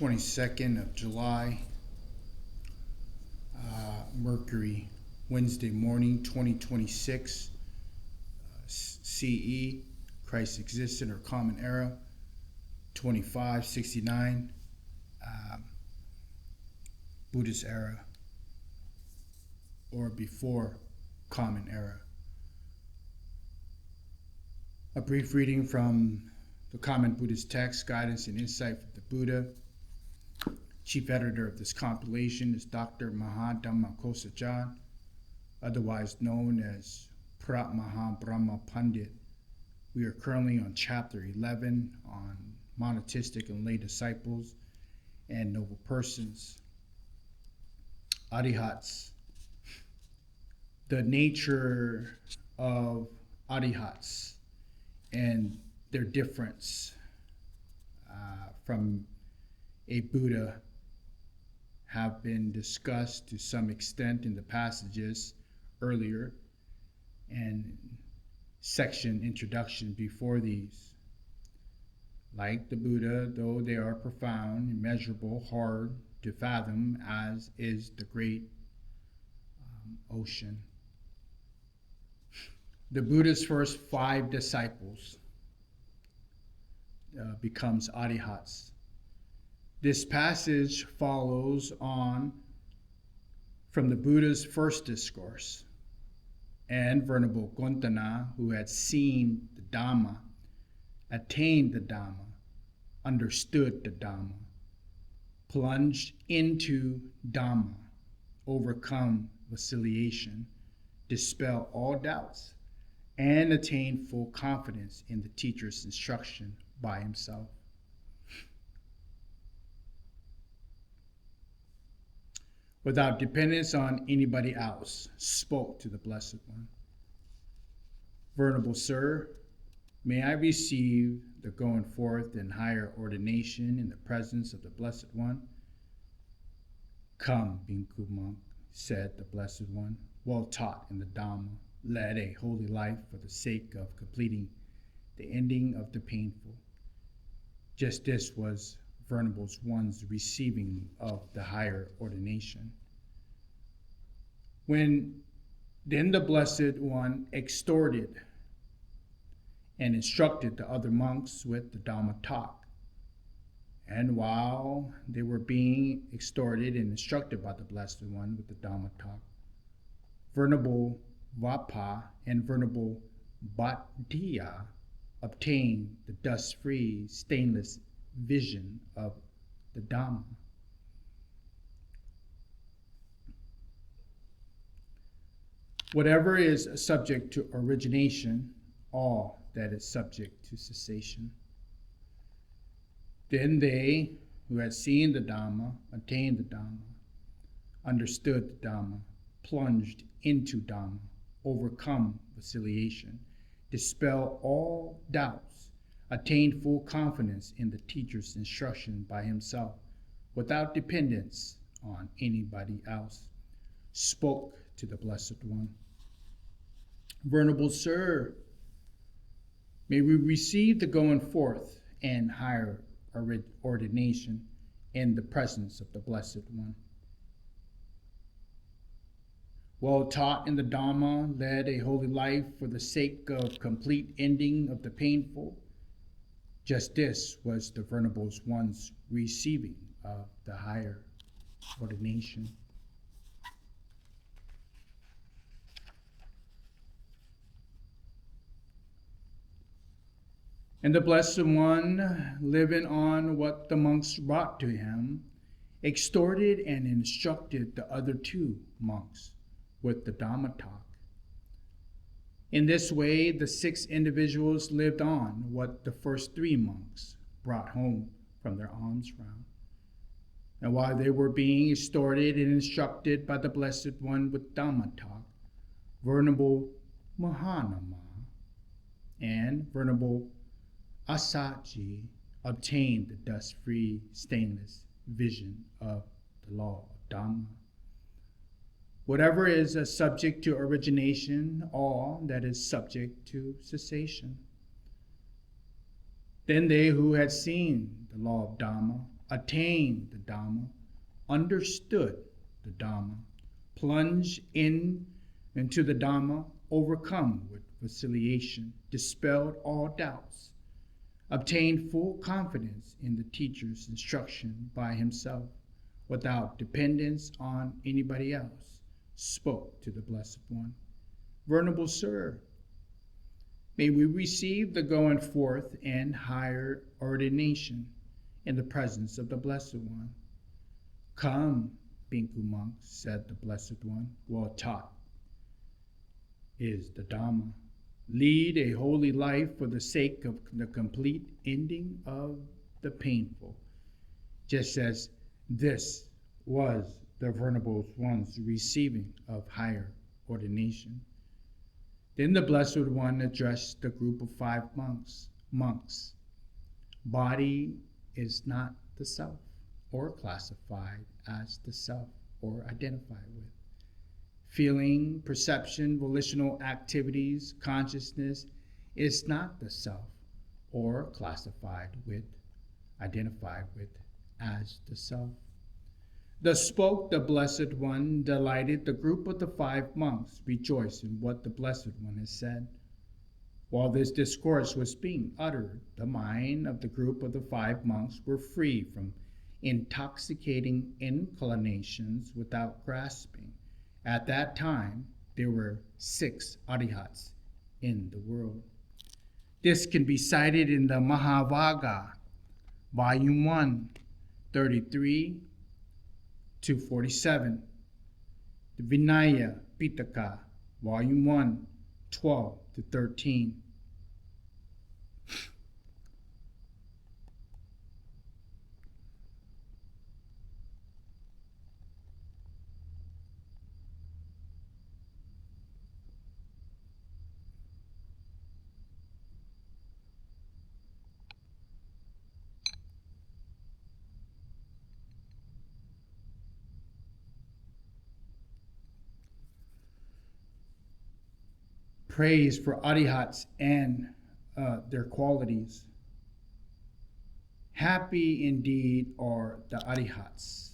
22nd of July, Mercury, Wednesday morning, 2026, CE, Christ existent or Common Era, 2569, Buddhist Era, or before Common Era. A brief reading from the Common Buddhist Text, Guidance and Insight from the Buddha. Chief editor of this compilation is Dr. Mahadhamma Kosajan, otherwise known as Prat Maha Brahma Pandit. We are currently on chapter 11 on monetistic and lay disciples and noble persons. Arahants. The nature of Arahants and their difference from a Buddha have been discussed to some extent in the passages earlier and section introduction before these. Like the Buddha, though they are profound, immeasurable, hard to fathom, as is the great ocean. The Buddha's first 5 disciples becomes Arahants. This passage follows on from the Buddha's first discourse, and Venerable Gontana, who had seen the Dhamma, attained the Dhamma, understood the Dhamma, plunged into Dhamma, overcome vacillation, dispel all doubts, and attain full confidence in the teacher's instruction by himself. Without dependence on anybody else, spoke to the Blessed One. Venerable Sir, may I receive the going forth in higher ordination in the presence of the Blessed One? Come, Bhikkhu monk, said the Blessed One, well taught in the Dhamma, led a holy life for the sake of completing the ending of the painful. Just this was Venerable One's receiving of the higher ordination. When then the Blessed One exhorted and instructed the other monks with the Dhamma talk. And while they were being exhorted and instructed by the Blessed One with the Dhamma talk, Venerable Vapa and Venerable Bhattiya obtained the dust-free, stainless vision of the Dhamma. Whatever is subject to origination, all that is subject to cessation. Then they who had seen the Dhamma, attained the Dhamma, understood the Dhamma, plunged into Dhamma, overcome vacillation, dispel all doubts, attained full confidence in the teacher's instruction by himself, without dependence on anybody else, spoke to the Blessed One. Venerable Sir, may we receive the going forth and higher ordination in the presence of the Blessed One. Well taught in the Dhamma, led a holy life for the sake of complete ending of the painful. Just this was the Venerable One's receiving of the higher ordination. And the Blessed One, living on what the monks brought to him, exhorted and instructed the other 2 monks with the Dhamma talk. In this way, the 6 individuals lived on what the first 3 monks brought home from their alms round. And while they were being exhorted and instructed by the Blessed One with Dhamma talk, Venerable Mahanama and Venerable Asaji obtained the dust-free, stainless vision of the law of Dhamma. Whatever is a subject to origination, all that is subject to cessation. Then they who had seen the law of Dhamma, attained the Dhamma, understood the Dhamma, plunged into the Dhamma, overcome with conciliation, dispelled all doubts, obtained full confidence in the teacher's instruction by himself, without dependence on anybody else, spoke to the Blessed One. Venerable Sir, may we receive the going forth and higher ordination in the presence of the Blessed One. Come, Bhikkhu monks, said the Blessed One, well taught is the Dhamma. Lead a holy life for the sake of the complete ending of the painful, just as this was the Venerable One's receiving of higher ordination. Then the Blessed One addressed the group of 5 monks. Monks, body is not the self, or classified as the self, or identified with. Feeling, perception, volitional activities, consciousness is not the self, or classified with, identified with as the self. Thus spoke the Blessed One, delighted. The group of the 5 monks rejoiced in what the Blessed One has said. While this discourse was being uttered, the mind of the group of the 5 monks were free from intoxicating inclinations without grasping. At that time, there were 6 Arahants in the world. This can be cited in the Mahavagga, Volume 1, 33 to 47, the Vinaya Pitaka, Volume 1, 12 to 13. Praise for Arahants and their qualities. Happy indeed are the Arahants.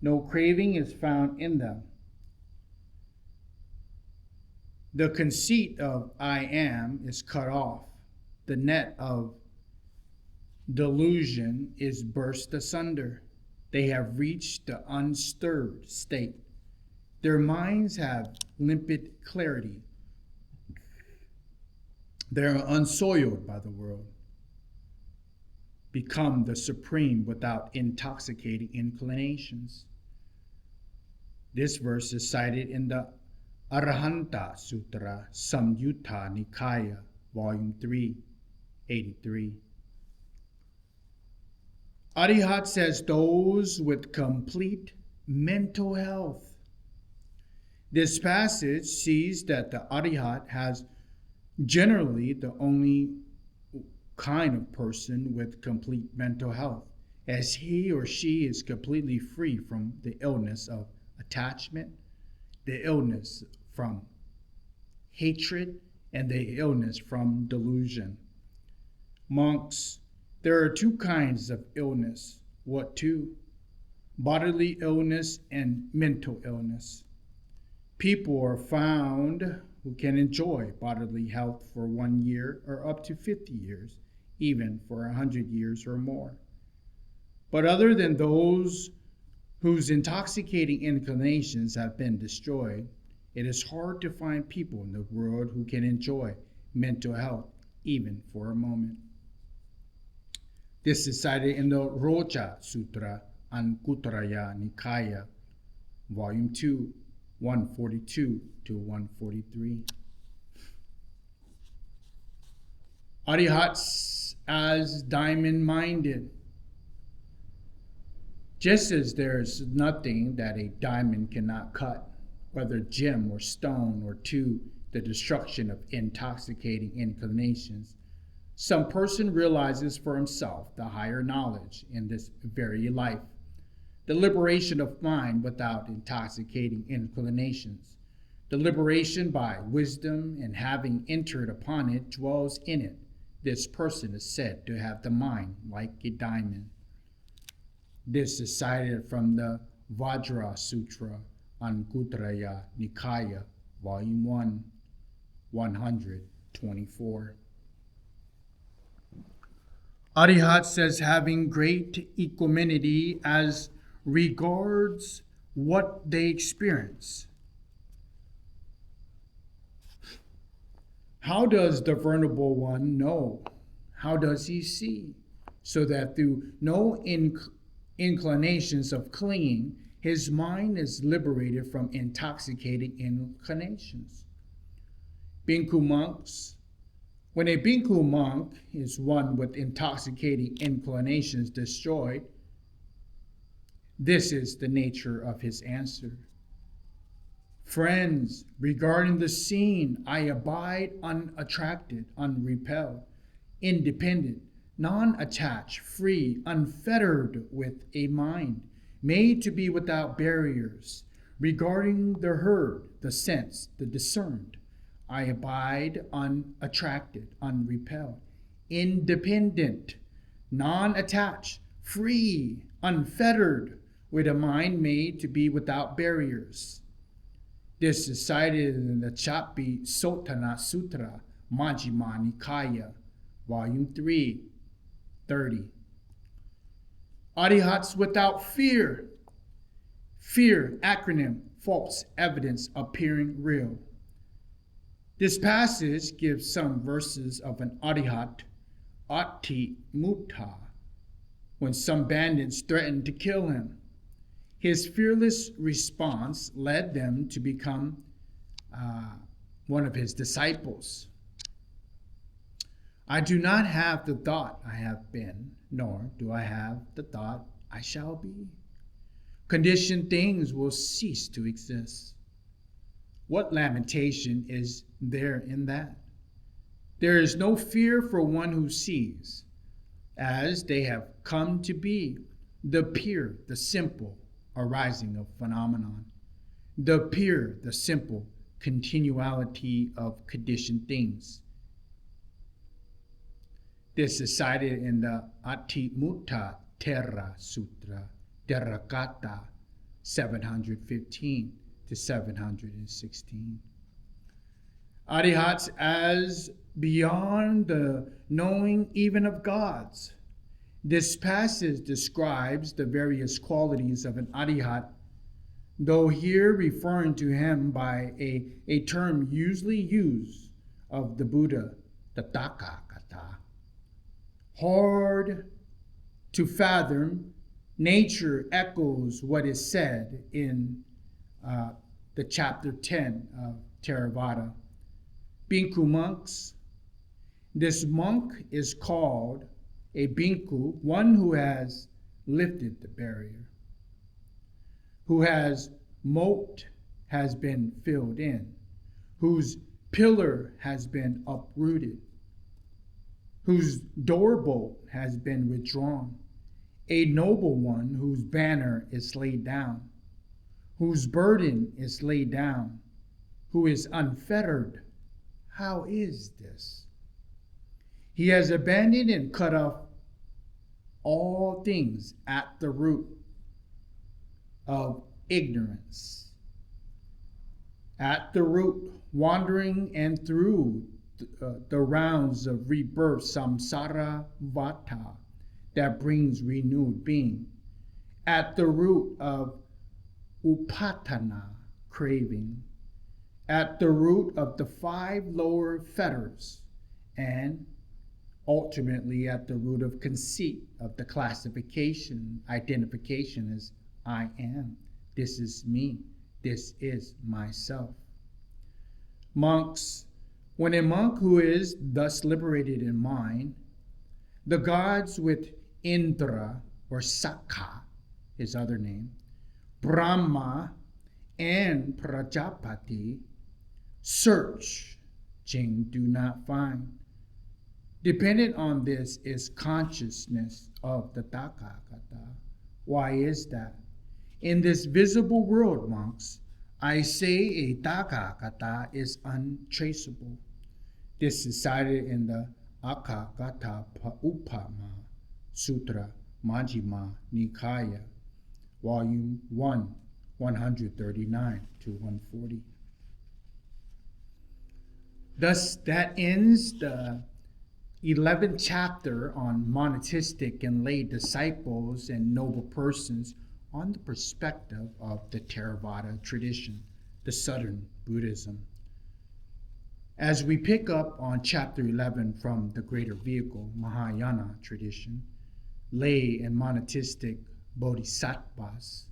No craving is found in them. The conceit of I am is cut off. The net of delusion is burst asunder. They have reached the unstirred state. Their minds have limpid clarity. They are unsoiled by the world, become the supreme without intoxicating inclinations. This verse is cited in the Arahanta Sutra, Samyutta Nikaya, Volume 3, 83. Arahant says those with complete mental health. This passage sees that the Arahant has generally the only kind of person with complete mental health, as he or she is completely free from the illness of attachment, the illness from hatred, and the illness from delusion. Monks, there are 2 kinds of illness. What 2? Bodily illness and mental illness. People are found who can enjoy bodily health for 1 year or up to 50 years, even for 100 years or more. But other than those whose intoxicating inclinations have been destroyed, it is hard to find people in the world who can enjoy mental health even for a moment. This is cited in the Roja Sutra, Anguttara Nikaya, Volume 2, 142 to 143. Arahants as diamond-minded. Just as there is nothing that a diamond cannot cut, whether gem or stone, or to the destruction of intoxicating inclinations, some person realizes for himself the higher knowledge in this very life, the liberation of mind without intoxicating inclinations, the liberation by wisdom, and having entered upon it, dwells in it, This person is said to have the mind like a diamond. This is cited from the Vajra Sutra, Anguttara Nikaya, Volume 1, 124. Arahant says having great equanimity as regards what they experience. How does the Venerable One know? How does he see? So that through no inclinations of clinging, his mind is liberated from intoxicating inclinations. Bhikkhu monks. When a bhikkhu monk is one with intoxicating inclinations destroyed, this is the nature of his answer. Friends, regarding the scene, I abide unattracted, unrepelled, independent, non-attached, free, unfettered, with a mind made to be without barriers. Regarding the heard, the sense, the discerned, I abide unattracted, unrepelled, independent, non-attached, free, unfettered, with a mind made to be without barriers. This is cited in the Chapi Sotana Sutra, Majjhima Nikaya, Volume 3, 30. Arahants without fear. Fear, acronym, false evidence appearing real. This passage gives some verses of an Arahant, Ati Mutta, when some bandits threatened to kill him. His fearless response led them to become one of his disciples. I do not have the thought I have been, nor do I have the thought I shall be. Conditioned things will cease to exist. What lamentation is there in that? There is no fear for one who sees, as they have come to be, the pure, the simple arising of phenomenon, the pure, the simple continuality of conditioned things. This is cited in the Ati Mutta Terra Sutra, Theravada 715 to 716. Arahants as beyond the knowing even of gods. This passage describes the various qualities of an Arahant, though here referring to him by a term usually used of the Buddha, the Tathagata. Hard to fathom, nature echoes what is said in the chapter 10 of Theravada. Bhikkhu monks. This monk is called a bhikkhu, one who has lifted the barrier, who has moat has been filled in, whose pillar has been uprooted, whose doorbolt has been withdrawn, a noble one whose banner is laid down, whose burden is laid down, who is unfettered. How is this? He has abandoned and cut off all things at the root of ignorance, at the root, wandering and through the rounds of rebirth, samsara vata, that brings renewed being, at the root of upatana, craving, at the root of the 5 lower fetters, and ultimately at the root of conceit, of the classification, identification as I am, this is me, this is myself. Monks, when a monk who is thus liberated in mind, the gods with Indra or Sakha, his other name, Brahma and Prajapati, search, do not find. Dependent on this is consciousness of the Tathagata. Why is that? In this visible world, monks, I say a Tathagata is untraceable. This is cited in the Akagata Upama Sutra Majjhima Nikaya, Volume 1, 139 to 140. Thus, that ends the 11th chapter on monatistic and lay disciples and noble persons on the perspective of the Theravada tradition, the Southern Buddhism. As we pick up on chapter 11 from the greater vehicle, Mahayana tradition, lay and monatistic bodhisattvas,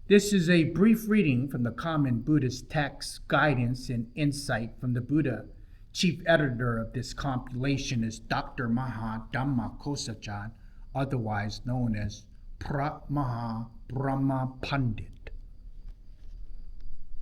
this is a brief reading from the common Buddhist text, guidance, and insight from the Buddha. Chief editor of this compilation is Dr. Maha Dhamma Kosachan, otherwise known as Maha Brahma Pandit.